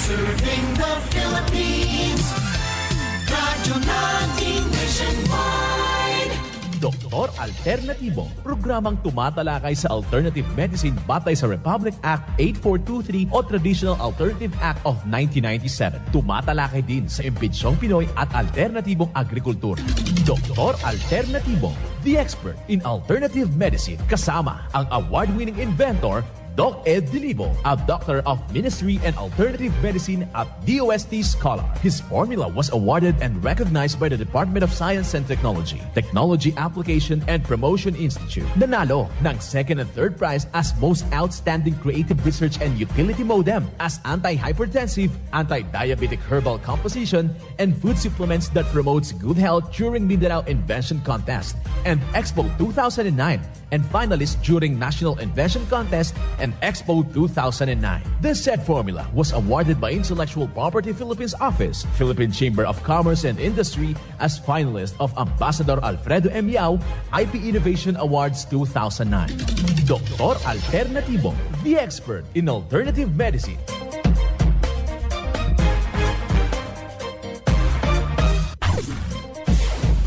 Serving the Philippines. Radyo natin nationwide. Doktor Alternatibo, programang tumatalakay sa alternative medicine batay sa Republic Act 8423 o Traditional Alternative Act of 1997. Tumatalakay din sa impinsyong Pinoy at alternatibong agrikultura. Doktor Alternatibo, the expert in alternative medicine, kasama ang award-winning inventor Doc Ed Dilibo, a doctor of ministry and alternative medicine at DOST Scholar. His formula was awarded and recognized by the Department of Science and Technology, Technology Application and Promotion Institute. Nanalo ng second and third prize as Most Outstanding Creative Research and Utility Modem as anti-hypertensive, anti-diabetic herbal composition, and food supplements that promotes good health during Mindanao Invention Contest and Expo 2009, and finalist during National Invention Contest and Expo 2009. This said formula was awarded by Intellectual Property Philippines Office, Philippine Chamber of Commerce and Industry as finalist of Ambassador Alfredo M. Yao IP Innovation Awards 2009. Doktor Alternatibo, the expert in alternative medicine.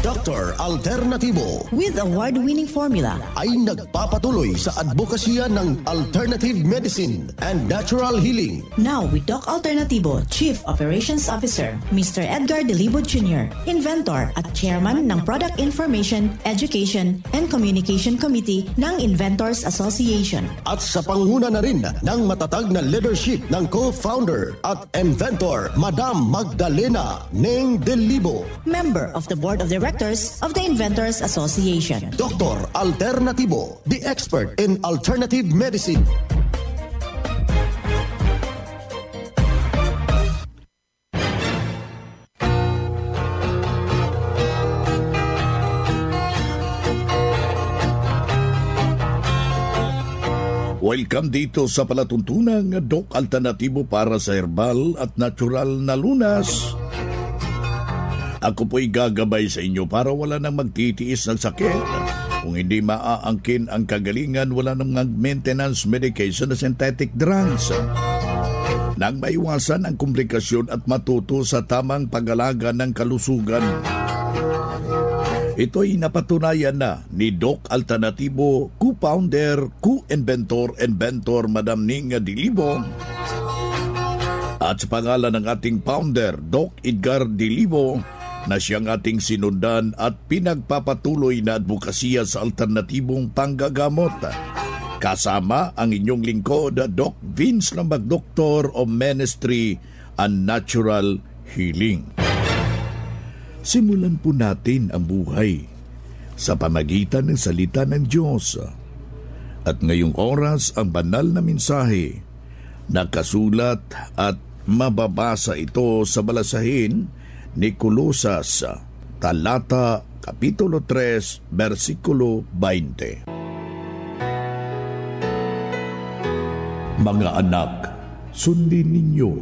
Dr. Alternatibo with award-winning formula ay nagpapatuloy sa advokasya ng alternative medicine and natural healing. Now with Doc Alternatibo, Chief Operations Officer, Mr. Edgar Dilibo Jr., Inventor at Chairman ng Product Information, Education and Communication Committee ng Inventors Association. At sa pangunguna na rin ng matatag na leadership ng co-founder at inventor, Madam Magdalena Neng Dilibo, Member of the Board of Directors of the Inventors Association. Dr. Alternatibo, the expert in alternative medicine. Welcome dito sa palatuntunang Doc Alternatibo para sa herbal at natural na lunas. Ako po'y gagabay sa inyo para wala nang magtitiis ng sakit. Kung hindi maaangkin ang kagalingan, wala nang maintenance medication na synthetic drugs. Nang maiwasan ang komplikasyon at matuto sa tamang pag-alaga ng kalusugan. Ito'y napatunayan na ni Doc Alternatibo, co-founder, co-inventor, Madam Ning Dilibo. At sa pangalan ng ating founder, Doc Edgar Dilibo, na siyang ating sinundan at pinagpapatuloy na advokasya sa alternatibong panggagamot. Kasama ang inyong lingkod, Doc Vince Lambag, Doctor of Ministry and Natural Healing. Simulan po natin ang buhay sa pamagitan ng salita ng Diyos. At ngayong oras ang banal na mensahe, nakasulat at mababasa ito sa balasahin ni Colosas, talata, kapitulo 3, versikulo 20. Mga anak, sundin ninyo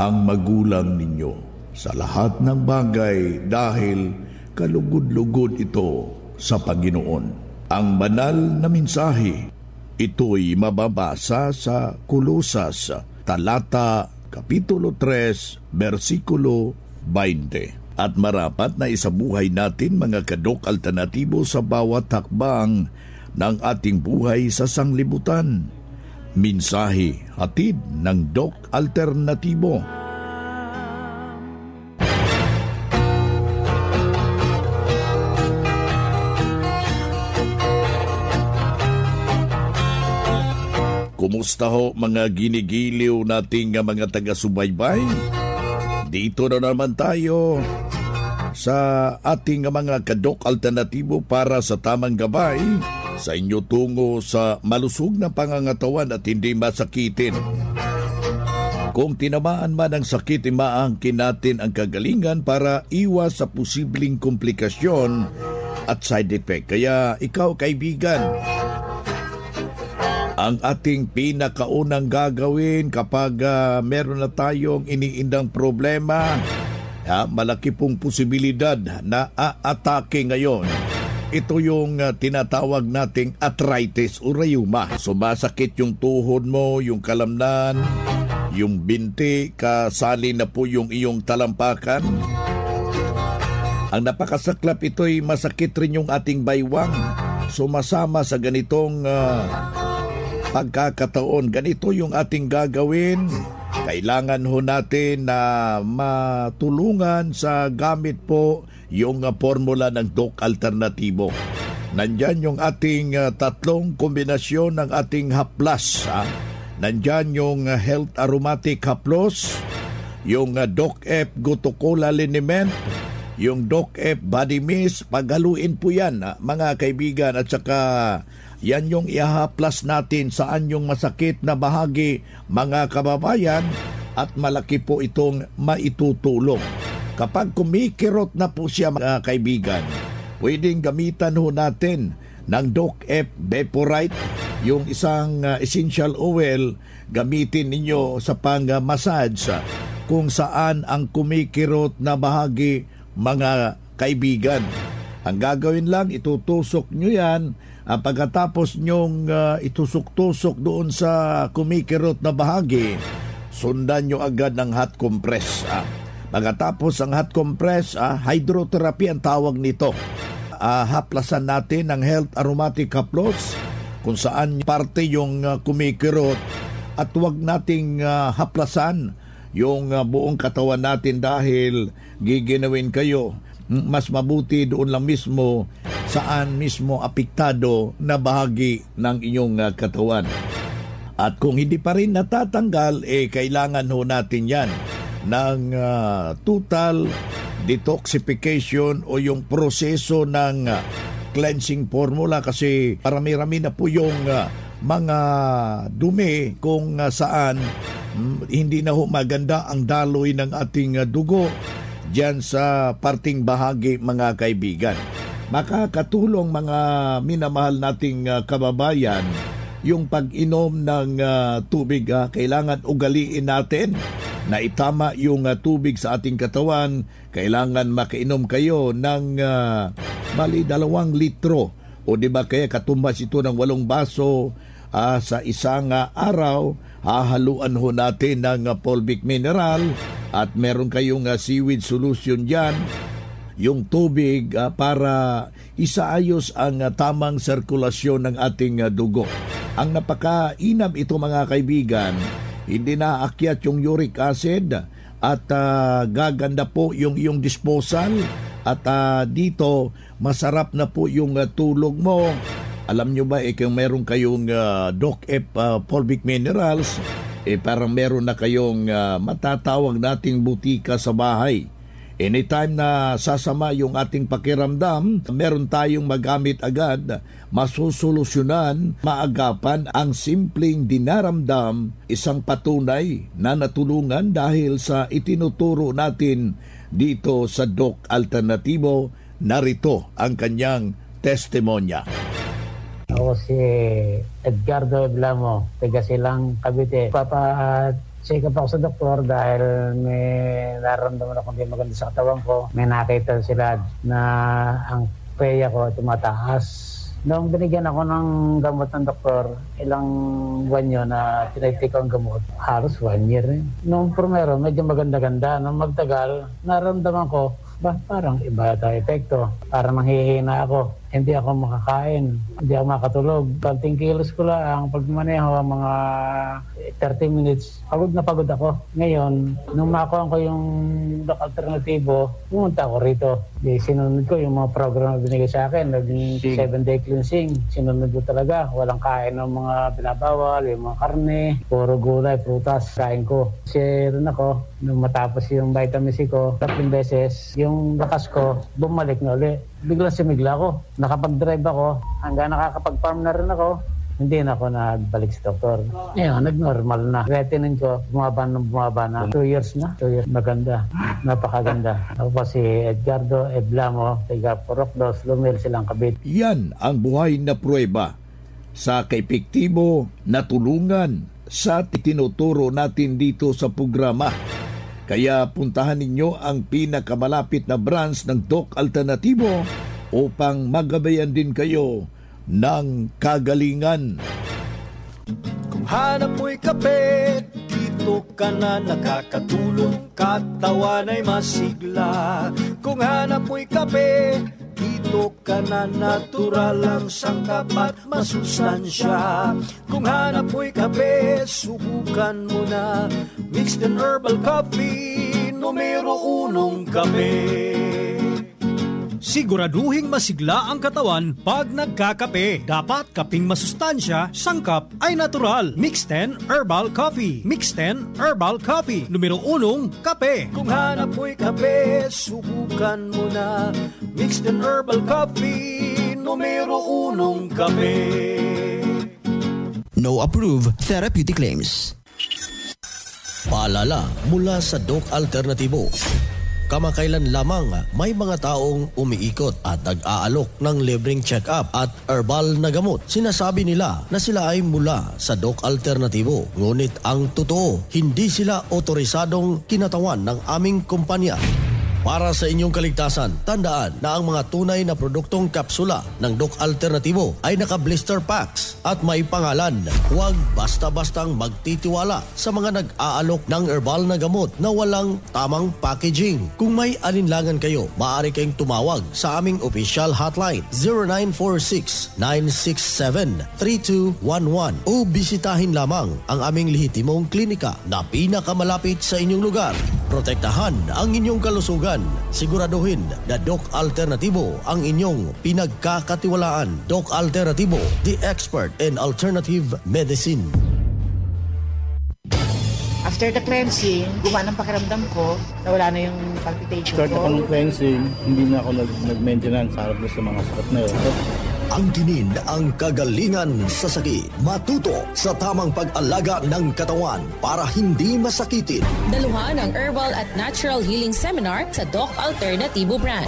ang magulang ninyo sa lahat ng bagay dahil kalugod-lugod ito sa Panginoon. Ang banal na mensahe, ito'y mababasa sa Colosas, talata, kapitulo 3, versikulo 20. At marapat na isabuhay natin mga kadok alternatibo sa bawat hakbang ng ating buhay sa sanglibutan. Mensahe hatid ng Doc Alternatibo. Kumusta ho mga ginigiliw nating mga taga-subaybay? Dito na naman tayo sa ating mga kadok alternatibo para sa tamang gabay sa inyo tungo sa malusog na pangangatawan at hindi masakitin. Kung tinamaan man ng sakit, imaangkin natin ang kagalingan para iwas sa posibleng komplikasyon at side effect. Kaya ikaw kaibigan, ang ating pinakaunang gagawin kapag meron na tayong iniindang problema, malaki pong posibilidad na aatake ngayon. Ito yung tinatawag nating arthritis o rheuma. Sumasakit yung tuhod mo, yung kalamnan, yung binti, kasali na po yung iyong talampakan. Ang napakasaklap, ito'y masakit rin yung ating baywang. Sumasama sa ganitong pagkakataon. Ganito yung ating gagawin. Kailangan ho natin na matulungan sa gamit po yung formula ng Doc Alternatibo. Nandyan yung ating tatlong kombinasyon ng ating haplas. Nandyan yung Health Aromatic Haplos, yung Doc F Gutocola Liniment, yung Doc F Body Mist. Paghaluin po yan, mga kaibigan, at saka yan yung ihaplas natin saan yung masakit na bahagi, mga kababayan, at malaki po itong maitutulong. Kapag kumikirot na po siya, mga kaibigan, pwedeng gamitan ho natin ng Doc F Vaporite, yung isang essential oil, gamitin ninyo sa pang-massage kung saan ang kumikirot na bahagi, mga kaibigan. Ang gagawin lang, itutusok nyo yan. Pagkatapos nyong itusok-tusok doon sa kumikirot na bahagi, sundan nyo agad ng hot compress. Pagkatapos ang hot compress, hydrotherapy ang tawag nito. Haplasan natin ng Health Aromatic Haplos kung saan parte yung kumikirot, at huwag nating haplasan yung buong katawan natin dahil giginawin kayo. Mas mabuti doon lang mismo saan mismo apektado na bahagi ng inyong katawan. At kung hindi pa rin natatanggal, kailangan ho natin yan ng total detoxification o yung proseso ng cleansing formula, kasi marami-rami na po yung mga dumi kung saan hindi na ho maganda ang daloy ng ating dugo diyan sa parting bahagi, mga kaibigan. Makakatulong, mga minamahal nating kababayan, yung pag-inom ng tubig. Kailangan ugaliin natin na itama yung tubig sa ating katawan. Kailangan makainom kayo ng 2 litro, o di ba kaya katumbas ito ng 8 baso sa isang araw. Hahaluan ho natin ng fulvic mineral, at meron kayong seaweed solution dyan, yung tubig para isaayos ang tamang sirkulasyon ng ating dugo. Ang napakainam ito, mga kaibigan, hindi na aakyat yung uric acid, at gaganda po yung disposal, at dito masarap na po yung tulog mo. Alam nyo ba, kung meron kayong Doc F fulvic minerals, parang meron na kayong matatawag nating butika sa bahay. Anytime na sasama yung ating pakiramdam, meron tayong magamit agad, masusolusyonan, maagapan ang simpleng dinaramdam, isang patunay na natulungan dahil sa itinuturo natin dito sa Doc Alternatibo. Narito ang kanyang testimonya. Ako si Edgardo Eblamo, taga Silang, Cavite. Check up ako sa doktor dahil may nararamdaman ako hindi maganda sa katawan ko. May nakita sila na ang peya ko tumataas. Noong binigyan ako ng gamot ng doktor, ilang buwan yun na tinitake ko ang gamot. Halos 1 year rin. Noong primero, medyo maganda-ganda. Noong magtagal, nararamdaman ko, parang iba ito epekto. Parang nanghihina ako. Hindi ako makakain. Hindi ako makatulog. 20 kilos ko lang. Pag maneho, mga 30 minutes, pagod na pagod ako. Ngayon, nung makuha ko yung Doc Alternatibo, pumunta ako rito. Sinunod ko yung mga program na binigay sa akin. Naging 7-day cleansing. Sinunod ko talaga. Walang kain ng mga binabawal, yung mga karne, puro gulay, prutas, kain ko. Kasi rin ako, nung matapos yung vitamin C ko, 3 beses, yung lakas ko, bumalik na ulit. Biglang simigla ako. Nakapag-drive ako. Hanggang nakakapag-farm na rin ako. Hindi na ako nagbalik sa doktor. Ngayon, nag-normal na. Retinine ko, bumaba na. 2 years na. 2 years. Maganda. Napakaganda. Ako po si Edgardo Eblamo, taga Porokdos, Lumil, Silang, Cavite. Yan ang buhay na pruweba sa kaepektibo na tulungan sa tinuturo natin dito sa programa. Kaya puntahan ninyo ang pinakamalapit na branch ng Doc Alternatibo upang magabayan din kayo ng kagalingan. Kung hanap mo'y kape, dito ka na nakakatulong, katawan ay masigla. Kung hanap mo'y kape, dito ka na natural ang sangkap at masustansya. Kung hanap mo'y kape, subukan mo na mixed and herbal coffee, numero 1 kape. Siguraduhing masigla ang katawan pag nagkakape. Dapat kaping masustansya, sangkap ay natural. Mixed 10 Herbal Coffee. Mixed 10 Herbal Coffee. Numero 1, kape. Kung hanap mo'y kape, subukan mo na Mixed 10 Herbal Coffee. Numero 1, kape. No approved therapeutic claims. Paalala mula sa Doc Alternatibo. Kamakailan lamang may mga taong umiikot at nag-aalok ng libreng check-up at herbal na gamot. Sinasabi nila na sila ay mula sa Doc Alternatibo. Ngunit ang totoo, hindi sila otorisadong kinatawan ng aming kumpanya. Para sa inyong kaligtasan, tandaan na ang mga tunay na produktong kapsula ng Doc Alternatibo ay naka-blister packs at may pangalan. Huwag basta-bastang magtitiwala sa mga nag-aalok ng herbal na gamot na walang tamang packaging. Kung may alinlangan kayo, maaari kayong tumawag sa aming official hotline 0946-967-3211 o bisitahin lamang ang aming lehitimong klinika na pinakamalapit sa inyong lugar. Protektahan ang inyong kalusugan. Siguraduhin na Doc Alternatibo ang inyong pinagkakatiwalaan. Doc Alternatibo, the expert in alternative medicine. After the cleansing, gumana ang pakiramdam ko, nawala na yung palpitation Start ko. ako ng cleansing, hindi na ako nag-maintenance harap sa mga sakit na yun. Ang tinin ang kagalingan sa sakit. Matuto sa tamang pag-alaga ng katawan para hindi masakitin. Daluhan ang Herbal at Natural Healing Seminar sa Doc Alternatibo brand.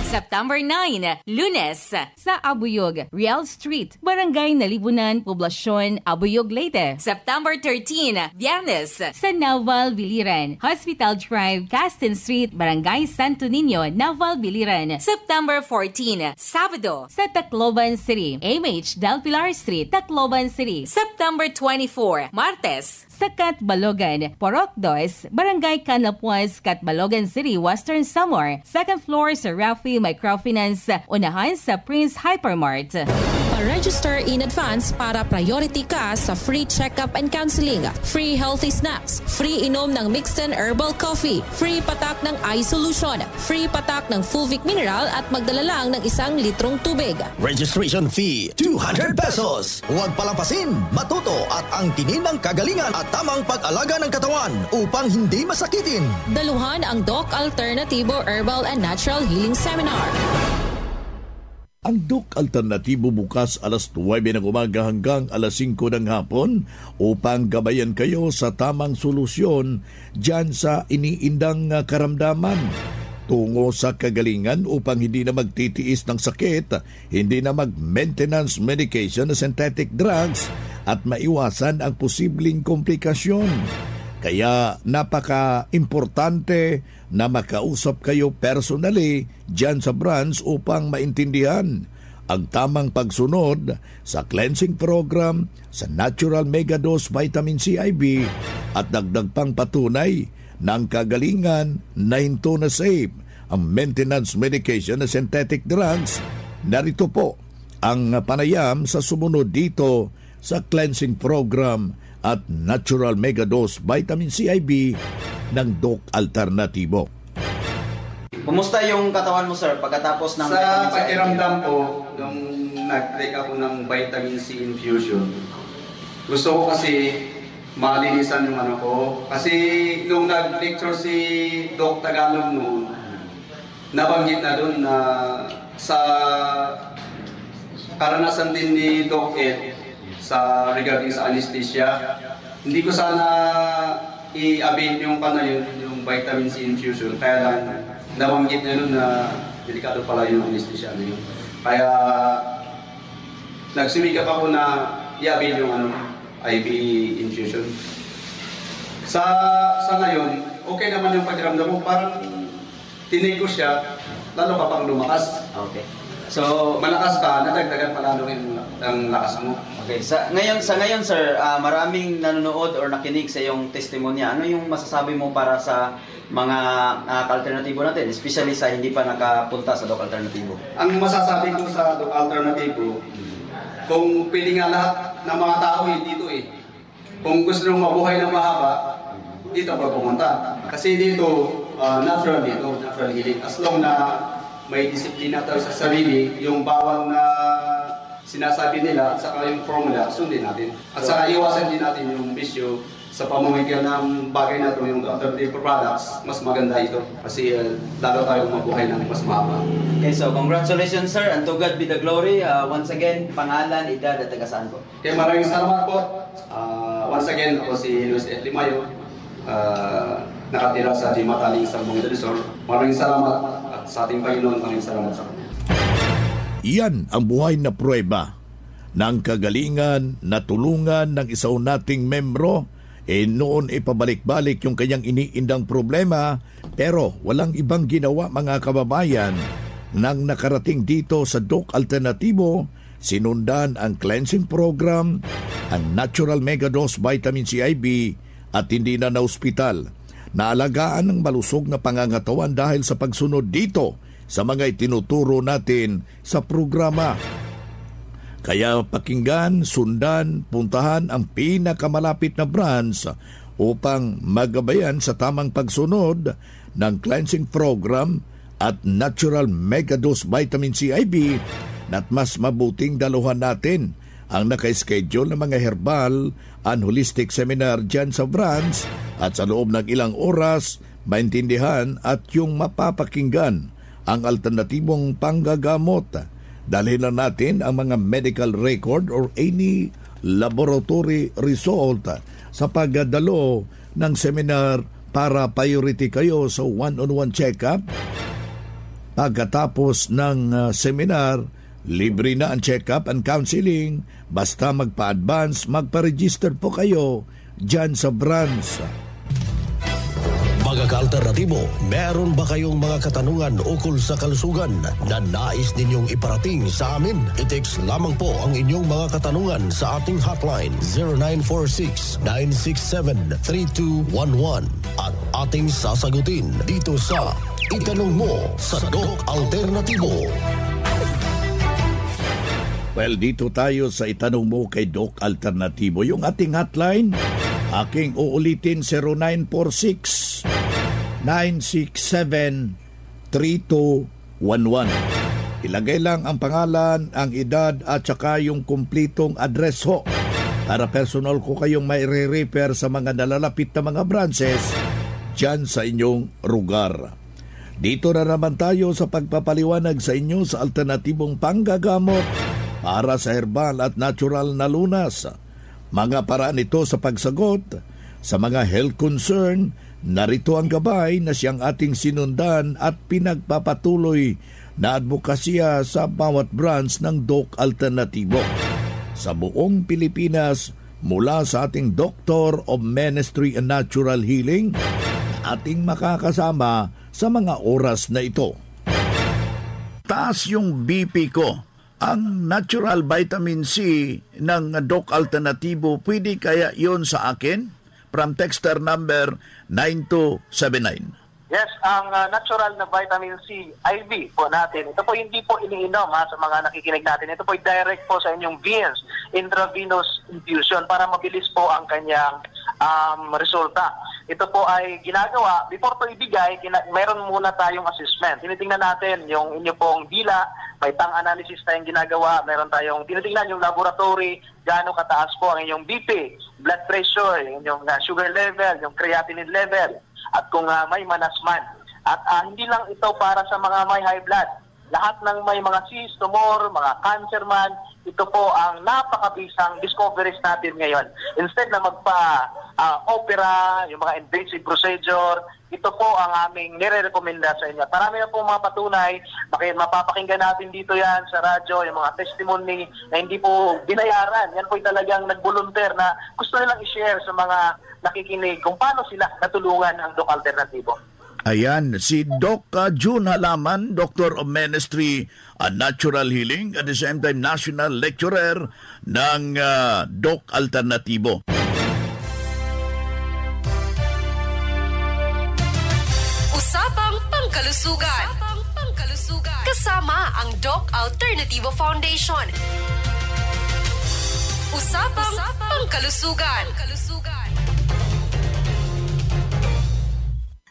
September 9, Lunes, sa Abuyog, Real Street, Barangay Nalibunan, Poblasyon, Abuyog, Leyte. September 13, Biyernes, sa Naval, Biliran, Hospital Drive, Castin Street, Barangay Santo Niño, Naval, Biliran. September 14, Sabado, sa Tacloban City, MH Del Pilar Street, Tacloban City. September 24, Martes, sa Catbalogan, Porok 2, Barangay Canapuas, Catbalogan City, Western Samar. Second floor sa Rafi Microfinance, unahan sa Prince Hypermart. Pa-register in advance para priority ka sa free check-up and counseling, free healthy snacks, free inom ng mixed and herbal coffee, free patak ng eye solution, free patak ng Fulvic Mineral at magdala lang ng 1 litrong tubig. Registration fee, 200 pesos. Huwag palampasin, matuto at ang tinin ng kagalingan at tamang pag-alaga ng katawan upang hindi masakitin. Daluhan ang Doc Alternatibo Herbal and Natural Healing Seminar. Ang Doc Alternatibo bukas alas 9 ng umaga hanggang alas 5 ng hapon upang gabayan kayo sa tamang solusyon dyan sa iniindang karamdaman. Tungo sa kagalingan upang hindi na magtitiis ng sakit, hindi na mag-maintenance medication na synthetic drugs at maiwasan ang posibleng komplikasyon. Kaya napaka-importante na makausap kayo personally dyan sa branch upang maintindihan ang tamang pagsunod sa cleansing program, sa Natural Megadose Vitamin C IV at dagdag pang patunay ng kagalingan na hinto na safe ang maintenance medication na synthetic drugs. Narito po ang panayam sa sumunod dito sa cleansing program at Natural Megadose Vitamin C IV ng Doc Alternatibo. Kumusta yung katawan mo, sir, pagkatapos ng sa pakiramdam ko nung nag-take ako ng vitamin C infusion? Gusto ko kasi malinisan yung ano ko. Kasi nung nag-lecture si Doc Tagalog noon, nabanggit na doon na sa karanasan din ni Doc Ed sa regarding sa anesthesia, hindi ko sana i-avail yung yung vitamin C infusion, kaya lang nabanggit niya nun na delikado pala yung anesthesia na yun. Kaya nagsimikap ako na i-avail yung IV infusion. Sa ngayon, okay naman yung pakiramdam mo, parang tinig ko siya, lalo ka pang lumakas. Okay. So, malakas ka, nadagdagan palalo rin ang lakas mo. Okay. Sa ngayon sir, maraming nanonood or nakinig sa iyong testimonya. Ano yung masasabi mo para sa mga ka-alternatibo natin, especially sa hindi pa nakapunta sa Doc Alternatibo? Ang masasabi ko sa Doc Alternatibo, kung pili nga lahat ng mga tao dito kung gusto nyo mabuhay ng mahaba, dito ka pumunta. Kasi dito, natural healing. As long na may disiplina tayo sa sarili, yung bawal na sinasabi nila at saka yung formula, sundin natin. At saka iwasan din natin yung bisyo sa pamamagitan ng bagay na ito, yung alternative products, mas maganda ito. Kasi lalo tayong mabuhay ng mas mahaba. Okay, so congratulations sir, and to God be the glory. Once again, pangalan, edad at taga-saan po? Okay, maraming salamat po. Once again, ako si Luis F. Limayo. Nakatira sa Dimataling sa Bong Resort. Maraming salamat at sa ating Panginoon, maraming salamat sa kanya. Iyan ang buhay na pruweba ng kagalingan na tulungan ng isaw nating membro. Noon ipabalik-balik yung kanyang iniindang problema, pero walang ibang ginawa mga kababayan. Nang nakarating dito sa Doc Alternatibo, sinundan ang cleansing program, ang natural megadose vitamin C IV at hindi na ospital. Naalagaan ng malusog na pangangatawan dahil sa pagsunod dito sa mga itinuturo natin sa programa. Kaya pakinggan, sundan, puntahan ang pinakamalapit na branch upang magabayan sa tamang pagsunod ng cleansing program at natural megadose vitamin C IV at mas mabuting daluhan natin ang naka-schedule ng mga herbal and holistic seminar dyan sa branch at sa loob ng ilang oras maintindihan at yung mapapakinggan ang alternatibong panggagamot. Dalhin lang natin ang mga medical record or any laboratory result sa pagdalo ng seminar para priority kayo sa one-on-one check-up. Pagkatapos ng seminar, libre na ang check-up and counseling. Basta magpa-advance, magpa-register po kayo dyan sa branch. Mga ka-alternatibo, meron ba kayong mga katanungan ukol sa kalusugan na nais ninyong iparating sa amin? I-text lamang po ang inyong mga katanungan sa ating hotline 0946-967-3211 at ating sasagutin dito sa Itanong Mo sa Doc Alternatibo. Well, dito tayo sa Itanong Mo kay Doc Alternatibo. Yung ating hotline, aking uulitin 0946-967-3211. Ilagay lang ang pangalan, ang edad at saka yung kumplitong address ho para personal ko kayong may re-refer sa mga nalalapit na mga branches dyan sa inyong lugar. Dito na naman tayo sa pagpapaliwanag sa inyo sa alternatibong panggagamot para sa herbal at natural na lunas. Mga paraan ito sa pagsagot sa mga health concern. Narito ang gabay na siyang ating sinundan at pinagpapatuloy na advokasya sa bawat branch ng Doc Alternatibo. Sa buong Pilipinas, mula sa ating Doctor of Ministry and Natural Healing, ating makakasama sa mga oras na ito. Taas yung BP ko. Ang natural vitamin C ng Doc Alternatibo, pwede kaya yon sa akin? From texter number 9279. Yes, ang natural na vitamin C IV po natin. Ito po hindi po iniinom sa mga nakikinig natin. Ito po direct po sa inyong veins, intravenous infusion para mabilis po ang kanyang resulta. Ito po ay ginagawa, before po ibigay, mayroon muna tayong assessment. Tinitingnan natin yung inyo pong dila, may tongue analysis tayong ginagawa, meron tayong tinitingnan yung laboratory, gaano kataas po ang inyong BP, blood pressure, yung sugar level, yung creatinine level, at kung may manasman. At hindi lang ito para sa mga may high blood. Lahat ng may mga cyst, tumor, mga cancer man, ito po ang napakabisang discoveries natin ngayon. Instead na magpa-opera, yung mga invasive procedure, ito po ang aming nire-recommenda sa inyo. Marami na po mga patunay, mapapakinggan natin dito yan sa radyo, yung mga testimony na hindi po binayaran. Yan po talagang nag-volunteer na gusto nilang i-share sa mga nakikinig kung paano sila natulungan ang Doc Alternatibo. Ayan, si Doc June Halaman, Doctor of Ministry and Natural Healing, at the same time National Lecturer ng Doc Alternatibo. Usapang Pangkalusugan. Kasama ang Doc Alternativo Foundation. Usapang Pangkalusugan.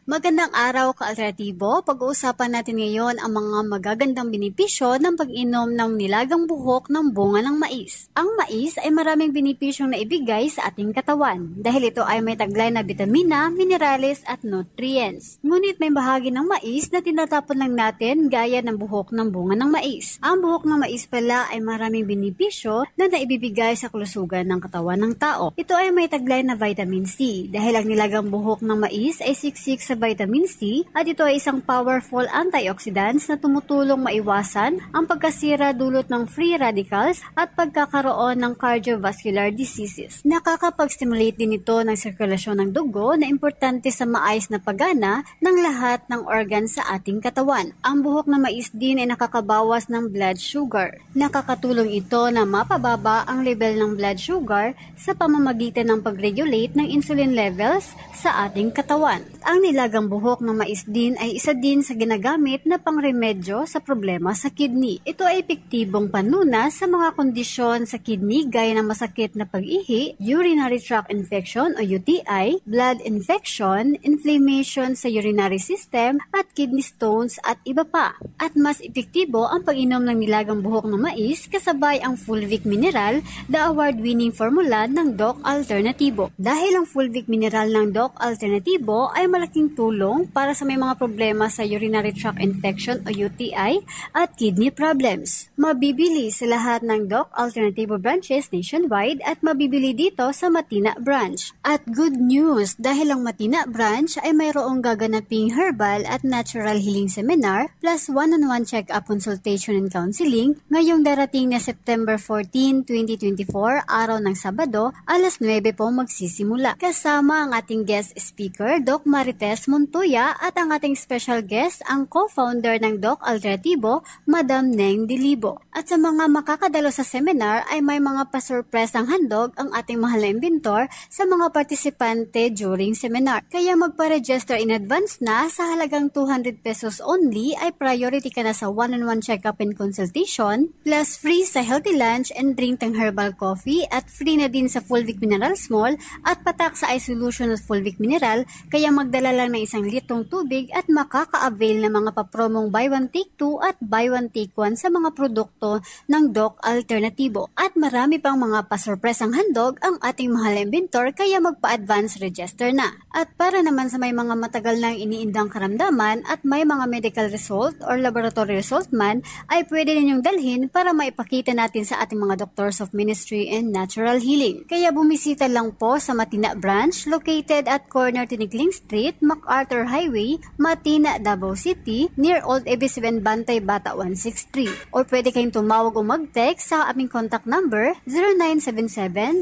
Magandang araw, ka-alternatibo. Pag-uusapan natin ngayon ang mga magagandang benepisyo ng pag-inom ng nilagang buhok ng bunga ng mais. Ang mais ay maraming benepisyong naibigay sa ating katawan dahil ito ay may taglay na bitamina, minerales at nutrients. Ngunit may bahagi ng mais na tinatapon lang natin gaya ng buhok ng bunga ng mais. Ang buhok ng mais pala ay maraming benepisyo na naibibigay sa kalusugan ng katawan ng tao. Ito ay may taglay na vitamin C dahil ang nilagang buhok ng mais ay siksik sa vitamin C at ito ay isang powerful antioxidants na tumutulong maiwasan ang pagkasira dulot ng free radicals at pagkakaroon ng cardiovascular diseases. Nakakapag-stimulate din ito ng sirkulasyon ng dugo na importante sa maayos na paggana ng lahat ng organs sa ating katawan. Ang buhok na mais din ay nakakabawas ng blood sugar. Nakakatulong ito na mapababa ang level ng blood sugar sa pamamagitan ng pag-regulate ng insulin levels sa ating katawan. Ang nilagang buhok ng mais din ay isa din sa ginagamit na pangremedyo sa problema sa kidney. Ito ay epektibong panunas sa mga kondisyon sa kidney gaya ng masakit na pag-ihi, urinary tract infection o UTI, blood infection, inflammation sa urinary system at kidney stones at iba pa. At mas epektibo ang pag-inom ng nilagang buhok ng mais kasabay ang fulvic mineral, the award-winning formula ng Doc Alternativo. Dahil ang fulvic mineral ng Doc Alternativo ay malaking tulong para sa may mga problema sa urinary tract infection o UTI at kidney problems. Mabibili sa lahat ng Doc Alternativo branches nationwide at mabibili dito sa Matina branch. At good news, dahil ang Matina branch ay mayroong gaganaping herbal at natural healing seminar plus one-on-one check-up consultation and counseling ngayong darating na September 14, 2024, araw ng Sabado, alas 9 po magsisimula. Kasama ang ating guest speaker, Doc Marites Montoya, at ang ating special guest, ang co-founder ng Doc Alternativo, Madam Neng Dilibo. At sa mga makakadalo sa seminar ay may mga pa-surpresang handog ang ating mahal na inventor sa mga partisipante during seminar. Kaya magpa-register in advance na sa halagang 200 pesos only ay priority ka na sa one-on-one check-up and consultation, plus free sa healthy lunch and drink ng herbal coffee at free na din sa Fulvic Mineral Small at patak sa iSolution at Fulvic Mineral, kaya magdala lang ng 1 litrong tubig at makaka-avail ng mga papromong buy one take 2 at buy one take 1 sa mga produkto ng Doc Alternativo. At marami pang mga pasurpresang handog ang ating mahal na inventor, kaya magpa-advance register na. At para naman sa may mga matagal nang iniindang karamdaman at may mga medical result or laboratory result man, ay pwede ninyong dalhin para maipakita natin sa ating mga doctors of ministry and natural healing. Kaya bumisita lang po sa Matina branch located at corner Tinikling Street, MacArthur Highway, Matina, Davao City, near Old Ebisiben, Bantay, Bata 163. Or pwede kayong tumawag o mag-text sa aming contact number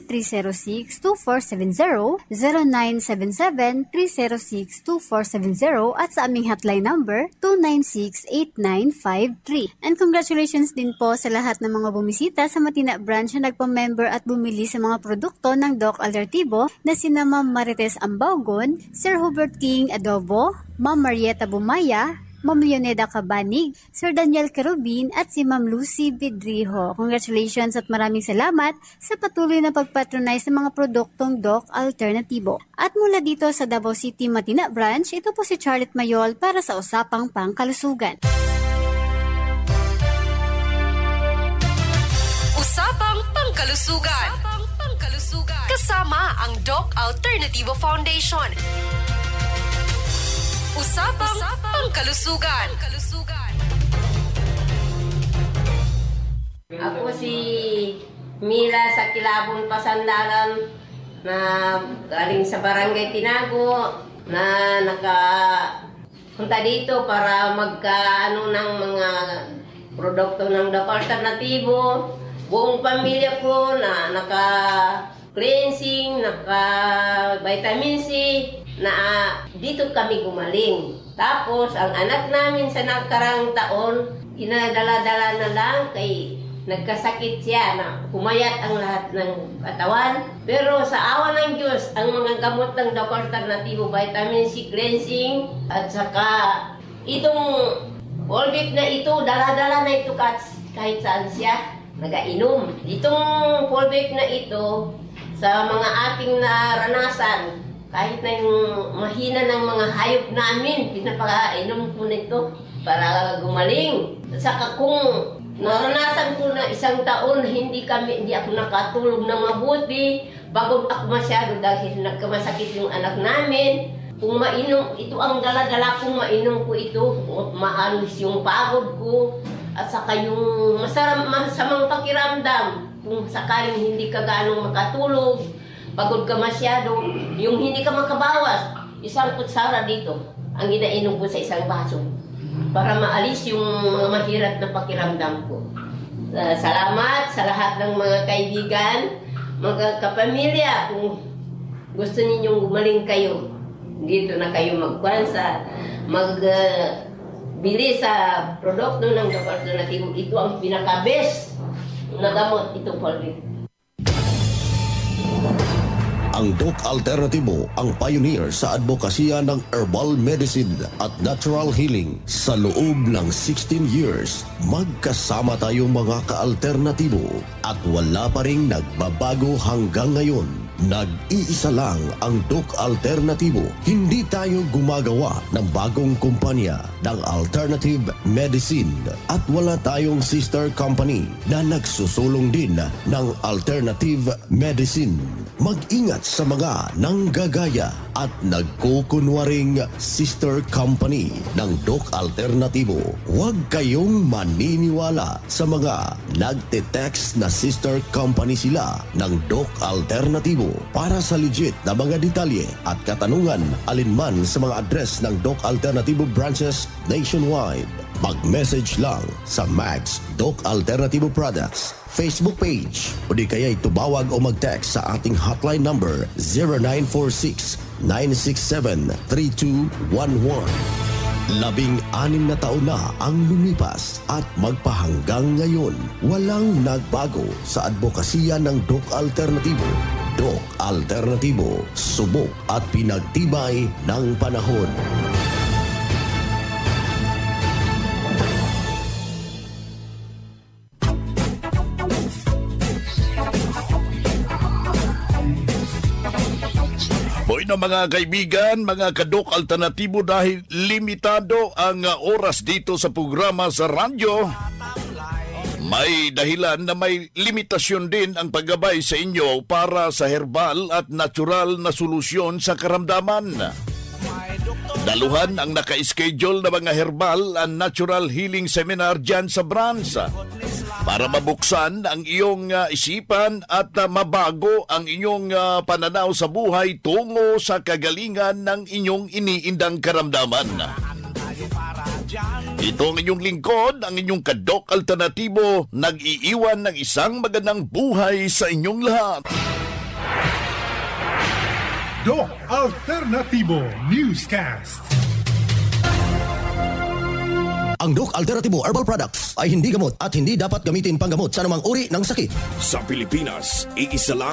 0977-306-2470, 0977-306-2470 at sa aming hotline number 296-8953. And congratulations din po sa lahat ng mga bumisita sa Matina branch na nagpa-member at bumili sa mga produkto ng Doc Alternativo na sina Ma'am Marites Ambaugon, Sir Hubert King Adobo, Ma'am Marieta Bumaya, Ma'am Leoneda Cabanig, Sir Daniel Carubin at si Ma'am Lucy Bidriho. Congratulations at maraming salamat sa patuloy na pagpatronize ng mga produktong Doc Alternativo. At mula dito sa Davao City Matina branch, ito po si Charlotte Mayol para sa Usapang Pangkalusugan. Usapang Pangkalusugan. Kasama ang Doc Alternativo Foundation. Usapang Pangkalusugan. Ako si Mila sa Kilabon, Pasandaran, na galing sa Barangay Tinago, na nakapunta dito para magkaano ng mga produkto ng Doc Alternativo. Buong pamilya ko na naka-cleansing, naka-vitamin C, na dito kami gumaling. Tapos, ang anak namin sa nakarang taon, inadala-dala na lang kay nagkasakit siya na pumayat ang lahat ng katawan. Pero sa awa ng Diyos, ang mga gamot ng Doc Alternativo, vitamin C cleansing, at saka itong Volvic na ito, dala-dala na ito kahit saan siya nagainom. Itong Volvic na ito, sa mga ating naranasan, kahit na yung mahina ng mga hayop namin, pinapakainom ko nito para gumaling. At saka kung naranasan ko na isang taon hindi ako nakatulog na mabuti, bago ako masyado dahil nagkamasakit yung anak namin. Kung mainom, ito ang dala-dala kong mainom ko ito, maalis yung pagod ko, at saka yung masamang pakiramdam, kung sakaling hindi ka ganong makatulog, pagod ka masyado, yung hindi ka makabawas, isang kutsara dito, ang ginainom ko sa isang baso, para maalis yung mga mahirap na pakiramdam ko. Salamat sa lahat ng mga kaibigan, mga kapamilya, kung gusto ninyong gumaling kayo, dito na kayo magbili sa produkto ng Doc Alternativo. Ito ang pinaka-best na gamot, ito Volvic. Ang Doc Alternativo ang pioneer sa advokasya ng herbal medicine at natural healing. Sa loob ng 16 years, magkasama tayong mga ka-alternatibo at wala pa ring nagbabago hanggang ngayon. Nag-iisa lang ang Doc Alternativo. Hindi tayo gumagawa ng bagong kumpanya ng alternative medicine at wala tayong sister company na nagsusulong din ng alternative medicine. Mag-ingat sa mga nanggagaya at nagkukunwaring sister company ng Doc Alternativo. Huwag kayong maniniwala sa mga nagte-text na sister company sila ng Doc Alternativo. Para sa legit na mga detalye at katanungan alinman sa mga address ng Doc Alternativo branches nationwide, mag-message lang sa Max Doc Alternativo Products Facebook page o di kaya itubawag o mag-text sa ating hotline number 0946-967-3211. 16 na taon na ang lumipas at magpahanggang ngayon, walang nagbago sa advokasya ng Doc Alternativo. Doc Alternativo, subok at pinagtibay ng panahon. Boy na mga kaibigan, mga ka-Doc Alternativo, dahil limitado ang oras dito sa programa sa radyo, may dahilan na may limitasyon din ang paggabay sa inyo para sa herbal at natural na solusyon sa karamdaman. Daluhan ang naka-schedule na mga herbal and natural healing seminar dyan sa branch para mabuksan ang iyong isipan at mabago ang inyong pananaw sa buhay tungo sa kagalingan ng inyong iniindang karamdaman. Ito ang inyong lingkod, ang inyong ka-Doc Alternativo, nag-iiwan ng isang magandang buhay sa inyong lahat. Doc Alternativo Newscast. Ang Doc Alternativo Herbal Products ay hindi gamot at hindi dapat gamitin panggamot sa anumang uri ng sakit. Sa Pilipinas, iisa lang